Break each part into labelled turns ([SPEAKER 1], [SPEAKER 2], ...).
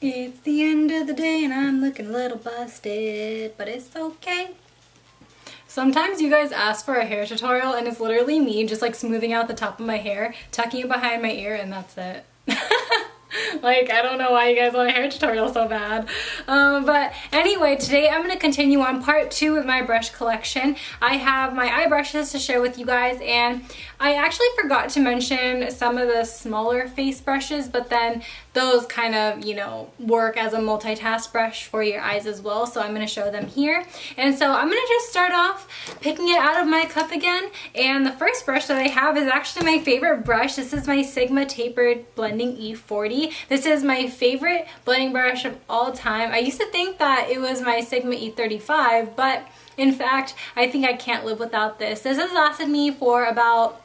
[SPEAKER 1] It's the end of the day and I'm looking a little busted, but it's okay. Sometimes you guys ask for a hair tutorial and it's literally me just like smoothing out the top of my hair, tucking it behind my ear, and that's it. Like, I don't know why you guys want a hair tutorial so bad. But anyway, today I'm going to continue on part 2 with my brush collection. I have my eye brushes to share with you guys, and I actually forgot to mention some of the smaller face brushes, but then those kind of, you know, work as a multitask brush for your eyes as well, so I'm going to show them here. And so I'm going to just start off picking it out of my cup again, and the first brush that I have is actually my favorite brush. This is my Sigma Tapered Blending E40. This is my favorite blending brush of all time. I used to think that it was my Sigma E35, but in fact, I think I can't live without this. This has lasted me for about,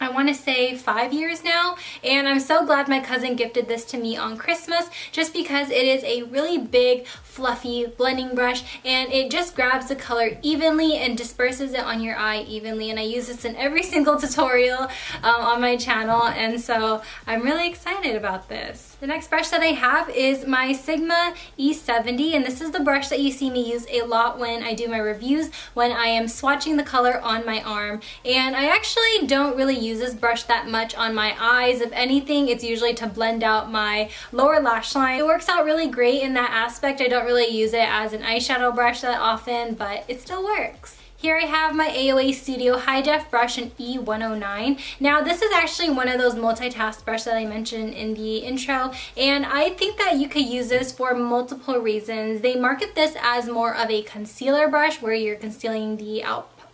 [SPEAKER 1] I want to say 5 years now, and I'm so glad my cousin gifted this to me on Christmas just because it is a really big fluffy blending brush and it just grabs the color evenly and disperses it on your eye evenly, and I use this in every single tutorial on my channel, and so I'm really excited about this. The next brush that I have is my Sigma E70, and this is the brush that you see me use a lot when I do my reviews, when I am swatching the color on my arm. And I actually don't really use this brush that much on my eyes. If anything, it's usually to blend out my lower lash line. It works out really great in that aspect. I don't really use it as an eyeshadow brush that often, but it still works. Here I have my AOA Studio High Def brush in E119. Now this is actually one of those multitask brushes that I mentioned in the intro, and I think that you could use this for multiple reasons. They market this as more of a concealer brush where you're concealing the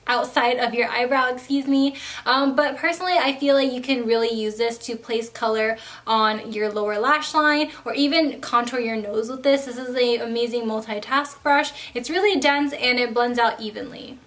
[SPEAKER 1] outside of your eyebrow, excuse me, but personally I feel like you can really use this to place color on your lower lash line or even contour your nose with this. This is an amazing multitask brush. It's really dense and it blends out evenly.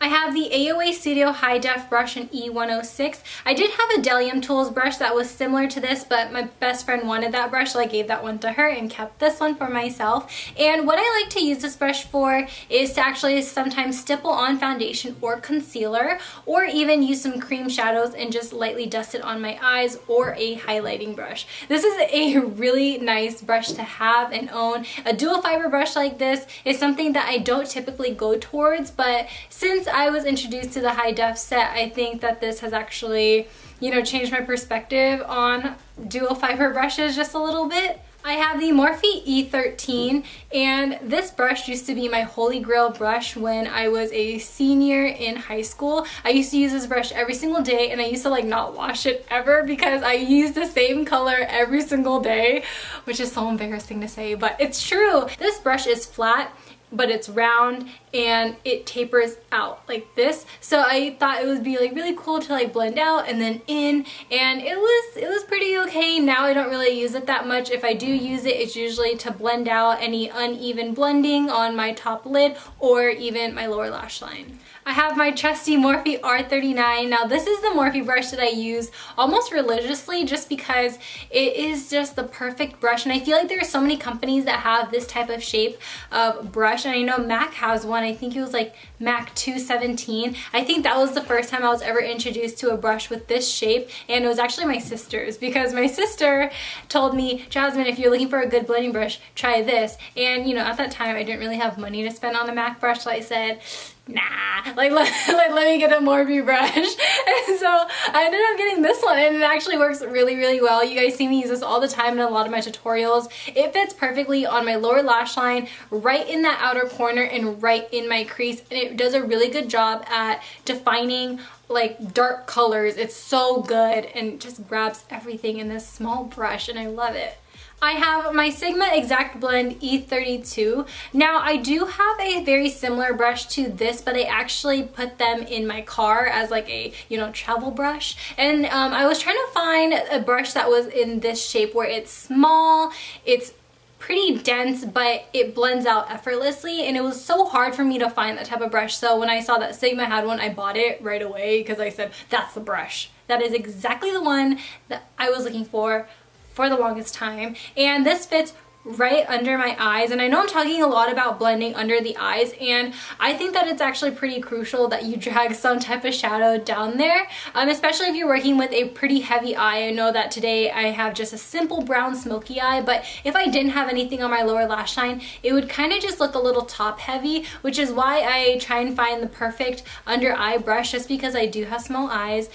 [SPEAKER 1] I have the AOA Studio High Def brush in E106. I did have a Bdellium Tools brush that was similar to this, but my best friend wanted that brush, so I gave that one to her and kept this one for myself. And what I like to use this brush for is to actually sometimes stipple on foundation or concealer, or even use some cream shadows and just lightly dust it on my eyes, or a highlighting brush. This is a really nice brush to have and own. A dual fiber brush like this is something that I don't typically go towards, but since I was introduced to the high def set, I think that this has actually, you know, changed my perspective on dual fiber brushes just a little bit. I have the Morphe E13, and this brush used to be my holy grail brush when I was a senior in high school. I used to use this brush every single day, and I used to like not wash it ever because I used the same color every single day, which is so embarrassing to say, but it's true. This brush is flat, but it's round and it tapers out like this, so I thought it would be like really cool to like blend out and then in, and it was pretty okay. Now I don't really use it that much. If I do use it, it's usually to blend out any uneven blending on my top lid or even my lower lash line. I have my trusty Morphe R39. Now this is the Morphe brush that I use almost religiously just because it is just the perfect brush, and I feel like there are so many companies that have this type of shape of brush, and I know Mac has one. I think it was like Mac 217. I think that was the first time I was ever introduced to a brush with this shape, and it was actually my sister's, because my sister told me, Jasmine, if you're looking for a good blending brush, try this. And you know, at that time I didn't really have money to spend on a Mac brush, so I said, nah, like let me get a Morphe brush. And so I ended up getting this one, and it actually works really, really well. You guys see me use this all the time in a lot of my tutorials. It fits perfectly on my lower lash line, right in that outer corner and right in my crease, and it does a really good job at defining like dark colors. It's so good and just grabs everything in this small brush, and I love it. I have my Sigma Exact Blend E32. Now I do have a very similar brush to this, but I actually put them in my car as like a, you know, travel brush. And I was trying to find a brush that was in this shape where it's small, it's pretty dense, but it blends out effortlessly, and it was so hard for me to find that type of brush. So when I saw that Sigma had one, I bought it right away because I said, that's the brush. That is exactly the one that I was looking for the longest time, and this fits right under my eyes. And I know I'm talking a lot about blending under the eyes, and I think that it's actually pretty crucial that you drag some type of shadow down there, especially if you're working with a pretty heavy eye. I know that today I have just a simple brown smoky eye, but if I didn't have anything on my lower lash line, it would kind of just look a little top heavy, which is why I try and find the perfect under eye brush, just because I do have small eyes,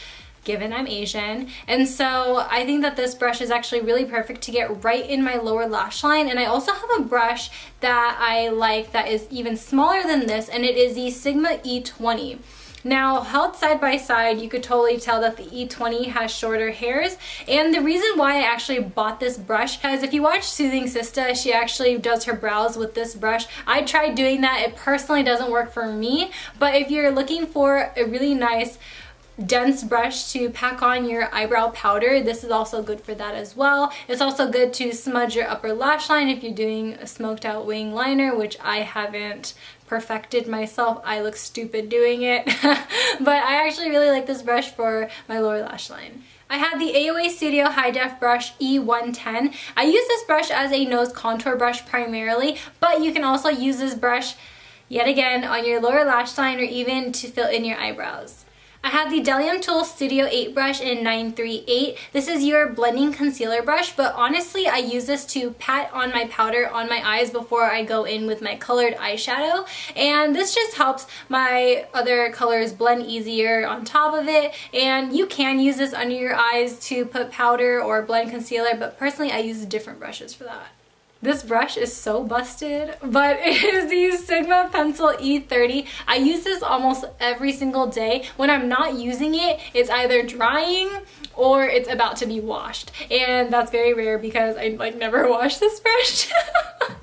[SPEAKER 1] given I'm Asian. And so I think that this brush is actually really perfect to get right in my lower lash line. And I also have a brush that I like that is even smaller than this, and it is the Sigma E20. Now, held side by side, you could totally tell that the E20 has shorter hairs. And the reason why I actually bought this brush, because if you watch Soothing Sista, she actually does her brows with this brush. I tried doing that. It personally doesn't work for me. But if you're looking for a really nice dense brush to pack on your eyebrow powder, this is also good for that as well. It's also good to smudge your upper lash line if you're doing a smoked out wing liner, which I haven't perfected myself. I look stupid doing it. But I actually really like this brush for my lower lash line. I have the AOA Studio High Def Brush E110. I use this brush as a nose contour brush primarily, but you can also use this brush yet again on your lower lash line or even to fill in your eyebrows. I have the Bdellium Tools Studio 8 brush in 938. This is your blending concealer brush, but honestly I use this to pat on my powder on my eyes before I go in with my colored eyeshadow, and this just helps my other colors blend easier on top of it. And you can use this under your eyes to put powder or blend concealer, but personally I use different brushes for that. This brush is so busted, but it is the Sigma Pencil E30. I use this almost every single day. When I'm not using it, it's either drying or it's about to be washed. And that's very rare because I never wash this brush.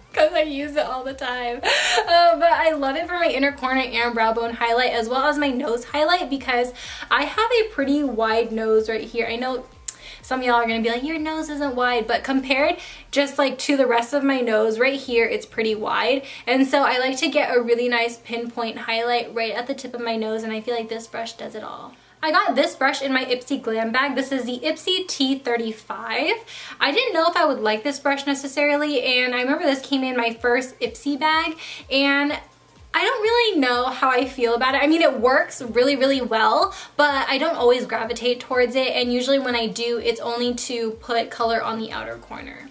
[SPEAKER 1] Because I use it all the time. But I love it for my inner corner and brow bone highlight, as well as my nose highlight, because I have a pretty wide nose right here. I know some of y'all are gonna be like, your nose isn't wide, but compared just to the rest of my nose right here, it's pretty wide. And so I like to get a really nice pinpoint highlight right at the tip of my nose, and I feel like this brush does it all. I got this brush in my Ipsy glam bag. This is the Ipsy T35. I didn't know if I would like this brush necessarily, and I remember this came in my first Ipsy bag, and I don't really know how I feel about it. I mean, it works really, really well, but I don't always gravitate towards it, and usually when I do, it's only to put color on the outer corner.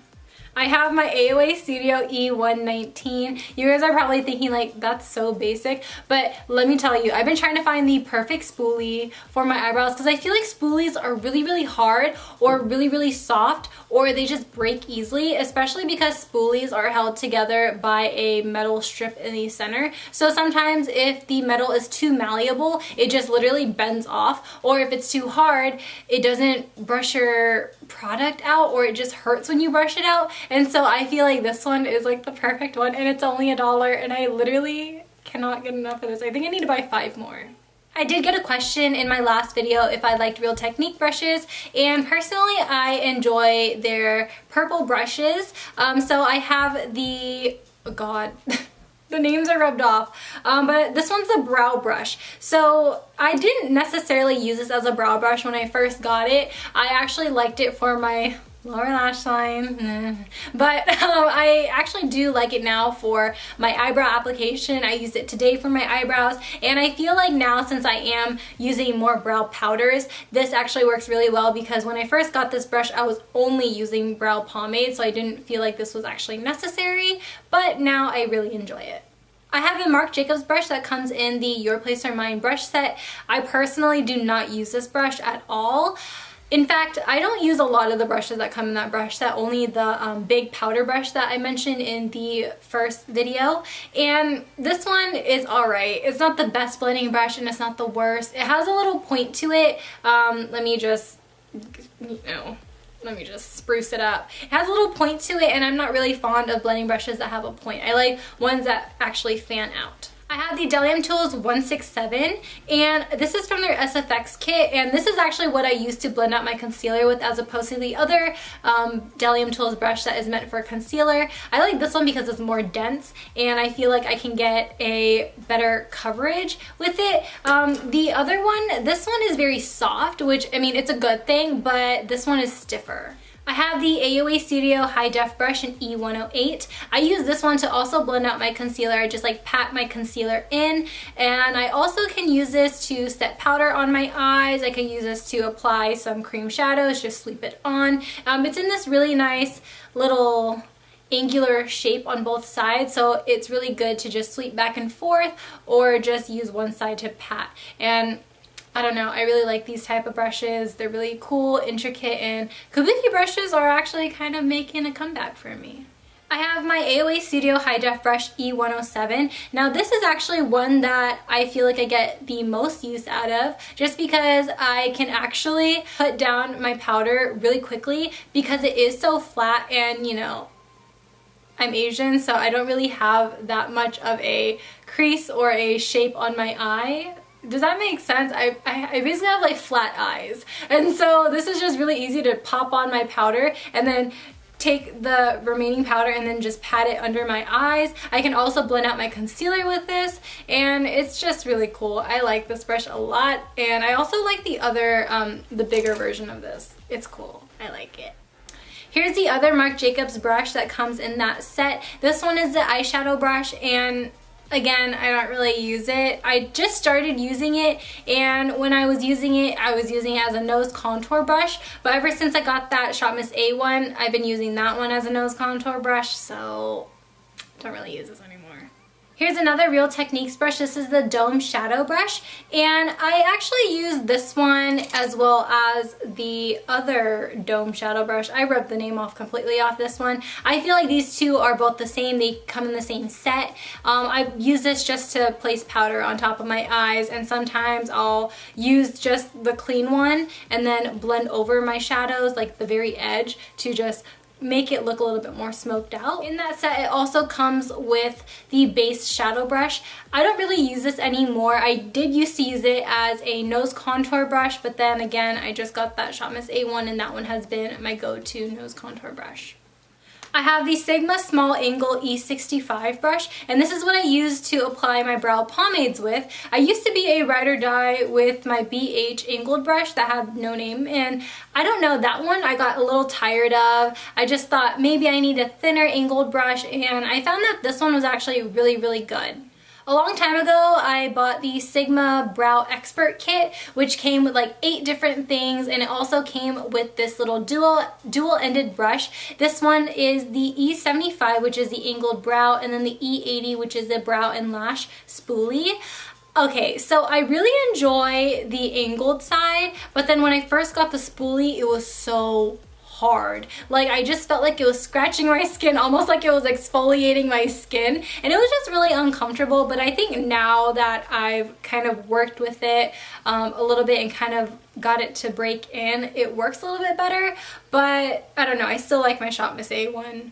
[SPEAKER 1] I have my AOA Studio E119. You guys are probably thinking like, that's so basic, but let me tell you, I've been trying to find the perfect spoolie for my eyebrows because I feel like spoolies are really, really hard or really, really soft, or they just break easily, especially because spoolies are held together by a metal strip in the center. So sometimes if the metal is too malleable, it just literally bends off, or if it's too hard, it doesn't brush your product out, or it just hurts when you brush it out. And so I feel like this one is like the perfect one, and it's only $1, and I literally cannot get enough of this. I think I need to buy 5 more. I did get a question in my last video if I liked Real Technique brushes, and personally I enjoy their purple brushes. So I have the, oh god, the names are rubbed off, but this one's a brow brush. So I didn't necessarily use this as a brow brush when I first got it. I actually liked it for my lower lash line, but I actually do like it now for my eyebrow application. I used it today for my eyebrows, and I feel like now, since I am using more brow powders, this actually works really well, because when I first got this brush I was only using brow pomade, so I didn't feel like this was actually necessary, but now I really enjoy it. I have a Marc Jacobs brush that comes in the Your Place or Mine brush set. I personally do not use this brush at all. In fact, I don't use a lot of the brushes that come in that brush set, only the big powder brush that I mentioned in the first video. And this one is alright. It's not the best blending brush, and it's not the worst. It has a little point to it. Let me just spruce it up. It has a little point to it, and I'm not really fond of blending brushes that have a point. I like ones that actually fan out. I have the Bdellium Tools 167, and this is from their SFX kit, and this is actually what I use to blend out my concealer with, as opposed to the other Bdellium Tools brush that is meant for concealer. I like this one because it's more dense, and I feel like I can get a better coverage with it. The other one, this one is very soft, which, I mean, it's a good thing, but this one is stiffer. I have the AOA Studio High Def Brush in E108. I use this one to also blend out my concealer. I just like pat my concealer in, and I also can use this to set powder on my eyes. I can use this to apply some cream shadows, just sweep it on. It's in this really nice little angular shape on both sides, so it's really good to just sweep back and forth or just use one side to pat. And I don't know, I really like these type of brushes. They're really cool, intricate, and Kabuki brushes are actually kind of making a comeback for me. I have my AOA Studio High Def Brush E107. Now this is actually one that I feel like I get the most use out of, just because I can actually put down my powder really quickly because it is so flat, and you know, I'm Asian, so I don't really have that much of a crease or a shape on my eye. Does that make sense? I basically have like flat eyes, and so this is just really easy to pop on my powder and then take the remaining powder and then just pat it under my eyes. I can also blend out my concealer with this, and it's just really cool. I like this brush a lot, and I also like the other, the bigger version of this. It's cool. I like it. Here's the other Marc Jacobs brush that comes in that set. This one is the eyeshadow brush, and again, I don't really use it. I just started using it, and when I was using it as a nose contour brush, but ever since I got that Shop Miss A one, I've been using that one as a nose contour brush, so don't really use this anymore. Here's another Real Techniques brush. This is the Dome Shadow Brush, and I actually use this one as well as the other Dome Shadow Brush. I rubbed the name off completely off this one. I feel like these two are both the same. They come in the same set. I use this just to place powder on top of my eyes, and sometimes I'll use just the clean one and then blend over my shadows, like the very edge, to just make it look a little bit more smoked out. In that set, it also comes with the base shadow brush. I don't really use this anymore. I did used to use it as a nose contour brush, but then again, I just got that Shop Miss A1, and that one has been my go-to nose contour brush. I have the Sigma Small Angle E65 brush, and this is what I use to apply my brow pomades with. I used to be a ride or die with my BH angled brush that had no name, and I don't know, that one I got a little tired of. I just thought maybe I need a thinner angled brush, and I found that this one was actually really, really good. A long time ago, I bought the Sigma Brow Expert Kit, which came with like 8 different things, and it also came with this little dual-ended brush. This one is the E75, which is the angled brow, and then the E80, which is the brow and lash spoolie. Okay, so I really enjoy the angled side, but then when I first got the spoolie, it was so hard. Like, I just felt like it was scratching my skin, almost like it was exfoliating my skin, and it was just really uncomfortable. But I think now that I've kind of worked with it a little bit and kind of got it to break in, it works a little bit better. But I don't know, I still like my Shop Miss A1.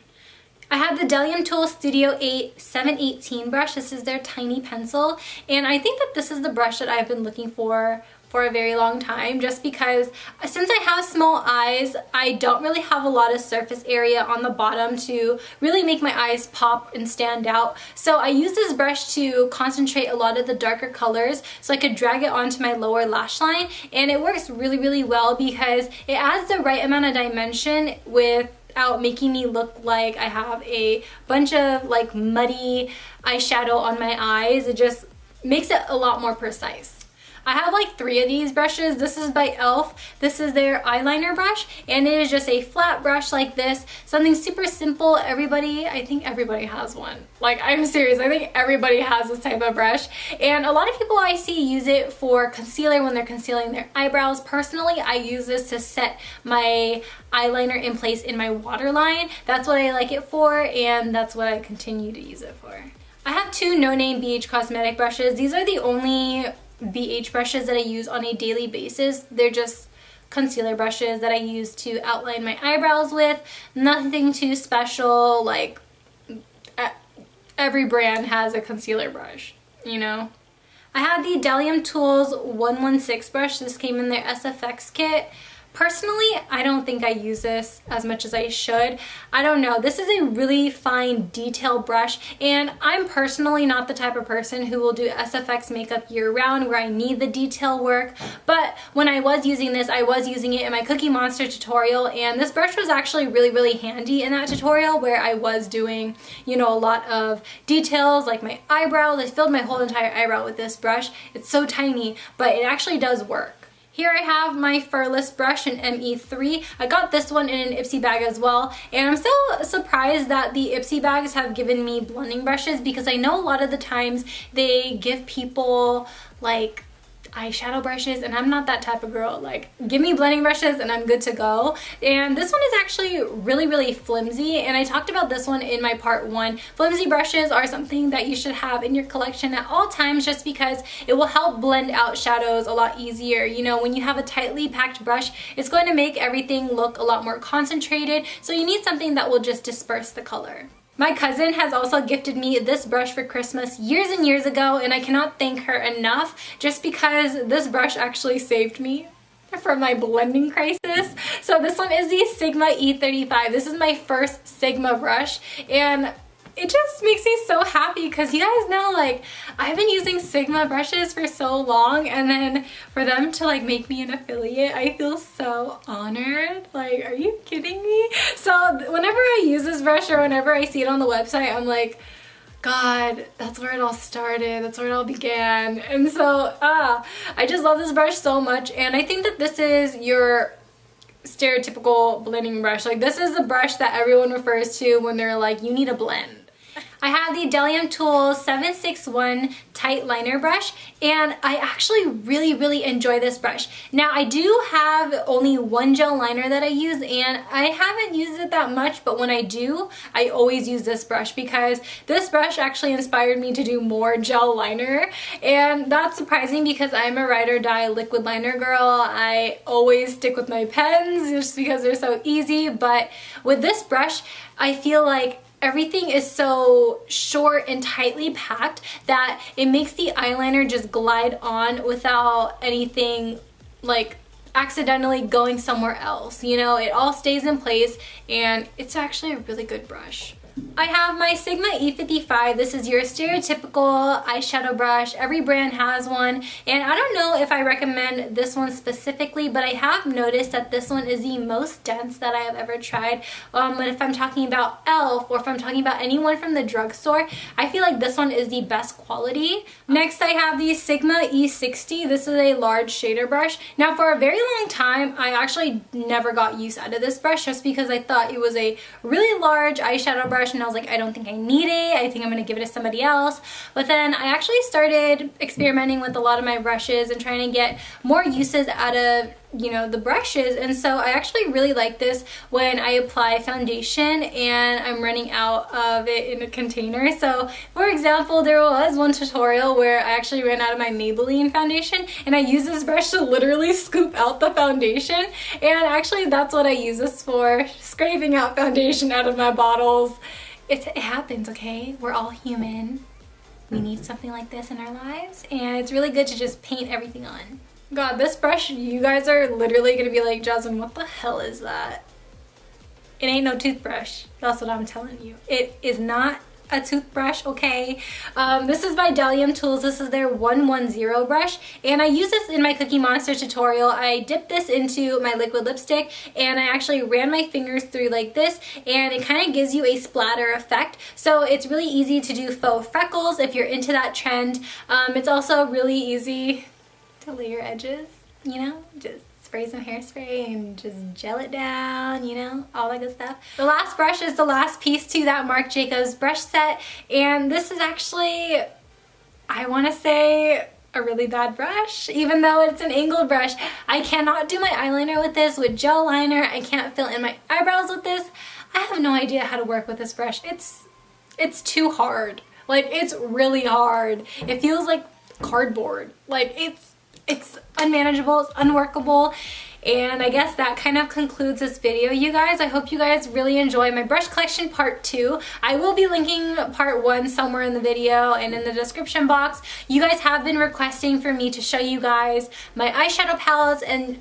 [SPEAKER 1] I have the Bdellium Tools Studio E119 718 brush. This is their tiny pencil, and I think that this is the brush that I've been looking for a very long time, just because since I have small eyes, I don't really have a lot of surface area on the bottom to really make my eyes pop and stand out. So I use this brush to concentrate a lot of the darker colors so I could drag it onto my lower lash line, and it works really, really well because it adds the right amount of dimension without making me look like I have a bunch of like muddy eyeshadow on my eyes. It just makes it a lot more precise. I have like 3 of these brushes. This is by e.l.f. This is their eyeliner brush, and it is just a flat brush like this. Something super simple. I think everybody has one. Like, I'm serious, I think everybody has this type of brush. And a lot of people I see use it for concealer when they're concealing their eyebrows. Personally, I use this to set my eyeliner in place in my waterline. That's what I like it for, and that's what I continue to use it for. I have 2 no-name BH Cosmetic brushes. These are the only BH brushes that I use on a daily basis. They're just concealer brushes that I use to outline my eyebrows with. Nothing too special. Like, every brand has a concealer brush, you know? I have the Bdellium Tools 116 brush. This came in their SFX kit. Personally, I don't think I use this as much as I should. I don't know. This is a really fine detail brush, and I'm personally not the type of person who will do SFX makeup year-round where I need the detail work, but when I was using this, I was using it in my Cookie Monster tutorial, and this brush was actually really handy in that tutorial where I was doing, you know, a lot of details like my eyebrows. I filled my whole entire eyebrow with this brush. It's so tiny, but it actually does work. Here I have my Furless brush in ME3. I got this one in an Ipsy bag as well, and I'm so surprised that the Ipsy bags have given me blending brushes, because I know a lot of the times they give people like eyeshadow brushes, and I'm not that type of girl. Like, give me blending brushes and I'm good to go. And this one is actually really flimsy, and I talked about this one in my part 1. Flimsy brushes are something that you should have in your collection at all times, just because it will help blend out shadows a lot easier. You know, when you have a tightly packed brush, it's going to make everything look a lot more concentrated, so you need something that will just disperse the color. My cousin has also gifted me this brush for Christmas years and years ago, and I cannot thank her enough, just because this brush actually saved me from my blending crisis. So this one is the Sigma E35. This is my first Sigma brush, and it just makes me so happy because you guys know, like, I've been using Sigma brushes for so long, and then for them to like make me an affiliate, I feel so honored. Like, are you kidding me? So whenever I use this brush or whenever I see it on the website, I'm like, God, that's where it all started. That's where it all began. And so, I just love this brush so much, and I think that this is your stereotypical blending brush. Like, this is the brush that everyone refers to when they're like, you need a blend. I have the Bdellium Tools 761 Tight Liner Brush, and I actually really enjoy this brush. Now, I do have only one gel liner that I use, and I haven't used it that much, but when I do, I always use this brush because this brush actually inspired me to do more gel liner, and that's surprising because I'm a ride or die liquid liner girl. I always stick with my pens just because they're so easy, but with this brush, I feel like everything is so short and tightly packed that it makes the eyeliner just glide on without anything like accidentally going somewhere else. You know, it all stays in place, and it's actually a really good brush. I have my Sigma E55. This is your stereotypical eyeshadow brush. Every brand has one, and I don't know if I recommend this one specifically, but I have noticed that this one is the most dense that I have ever tried. But if I'm talking about e.l.f. or if I'm talking about anyone from the drugstore, I feel like this one is the best quality. Next, I have the Sigma E60. This is a large shader brush. Now, for a very long time, I actually never got use out of this brush just because I thought it was a really large eyeshadow brush, and I was like, I don't think I need it. I think I'm gonna give it to somebody else. But then I actually started experimenting with a lot of my brushes and trying to get more uses out of, you know, the brushes, and so I actually really like this when I apply foundation and I'm running out of it in a container. So for example, there was one tutorial where I actually ran out of my Maybelline foundation, and I used this brush to literally scoop out the foundation, and actually that's what I use this for, scraping out foundation out of my bottles. It happens, okay? We're all human. We need something like this in our lives, and it's really good to just paint everything on. God, this brush, you guys are literally gonna be like, Jasmine, what the hell is that? It ain't no toothbrush. That's what I'm telling you. It is not a toothbrush, okay? This is by Bdellium Tools. This is their 110 brush, and I use this in my Cookie Monster tutorial. I dipped this into my liquid lipstick, and I actually ran my fingers through like this, and it kind of gives you a splatter effect. So it's really easy to do faux freckles if you're into that trend. It's also really easy to layer edges, you know, just spray some hairspray and just gel it down, you know, all that good stuff. The last brush is the last piece to that Marc Jacobs brush set, and this is actually, I want to say, a really bad brush, even though it's an angled brush. I cannot do my eyeliner with this with gel liner. I can't fill in my eyebrows with this. I have no idea how to work with this brush. It's too hard. Like, it's really hard. It feels like cardboard. Like, it's unmanageable, it's unworkable, and I guess that kind of concludes this video, you guys. I hope you guys really enjoy my brush collection part 2. I will be linking part 1 somewhere in the video and in the description box. You guys have been requesting for me to show you guys my eyeshadow palettes, and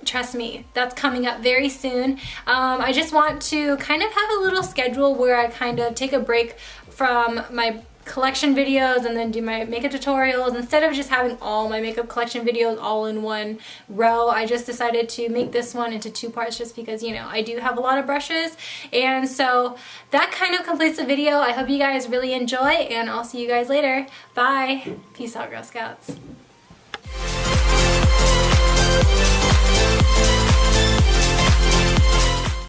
[SPEAKER 1] trust me, that's coming up very soon. I just want to kind of have a little schedule where I kind of take a break from my collection videos and then do my makeup tutorials. Instead of just having all my makeup collection videos all in one row, I just decided to make this one into 2 parts just because, you know, I do have a lot of brushes. And so that kind of completes the video. I hope you guys really enjoy, and I'll see you guys later. Bye. Peace out, Girl Scouts.